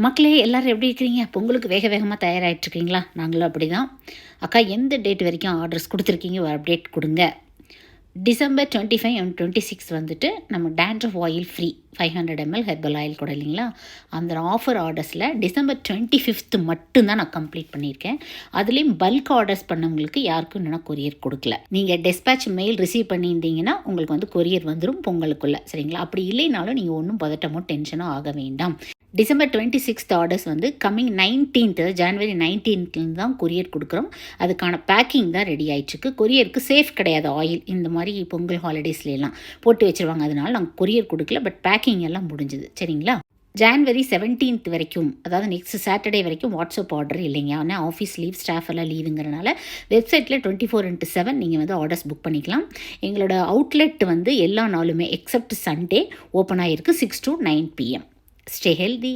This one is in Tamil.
மக்களே எல்லாரும் எப்படி இருக்கிறீங்க? பொங்கலுக்கு வேக வேகமாக தயாராகிட்ருக்கீங்களா? நாங்களும் அப்படி தான். அக்கா எந்த டேட் வரைக்கும் ஆர்டர்ஸ் கொடுத்துருக்கீங்க? ஒரு அப்டேட் கொடுங்க. டிசம்பர் 25 அண்ட் 26 வந்துட்டு நம்ம dandruff oil free 500 ml herbal oil கூட இல்லைங்களா? அந்த ஆஃபர் ஆர்டர்ஸில் டிசம்பர் 25 மட்டும்தான் நான் கம்ப்ளீட் பண்ணியிருக்கேன். அதுலேயும் பல்க் ஆர்டர்ஸ் பண்ணவங்களுக்கு யாருக்கும் இன்னும் கொரியர் கொடுக்கல. நீங்கள் டெஸ்பேட்ச் மெயில் ரிசீவ் பண்ணியிருந்தீங்கன்னா உங்களுக்கு வந்து கொரியர் வந்துடும் பொங்கலுக்குள்ளே, சரிங்களா? அப்படி இல்லைனாலும் நீங்கள் ஒன்றும் பதட்டமோ டென்ஷனோ ஆக வேண்டாம். டிசம்பர் 26 ஆர்டர்ஸ் வந்து கம்மிங் 19th ஜனவரி 19th தான் கொரியர் கொடுக்குறோம். அதுக்கான பேக்கிங் தான் ரெடி ஆகிட்டுருக்கு. கொரியருக்கு சேஃப் கிடையாது ஆயில். இந்த மாதிரி பொங்கல் ஹாலிடேஸ்லாம் போட்டு வச்சுருவாங்க. அதனால நாங்கள் கொரியர் கொடுக்கல. பட் பேக்கிங் எல்லாம் முடிஞ்சுது, சரிங்களா? ஜனவரி 17th வரைக்கும், அதாவது நெக்ஸ்ட் சாட்டர்டே வரைக்கும் வாட்ஸ்அப் ஆர்டர் இல்லைங்க. ஆனால் ஆஃபீஸ் லீவ், ஸ்டாஃப் எல்லாம் லீவுங்கிறனால வெப்சைட்டில் 24/7 நீங்கள் வந்து ஆர்டர்ஸ் புக் பண்ணிக்கலாம். எங்களோட அவுட்லெட் வந்து எல்லா நாளுமே எக்ஸப்ட் சண்டே ஓப்பன் ஆகிருக்கு 6 to 9 PM. Stay healthy.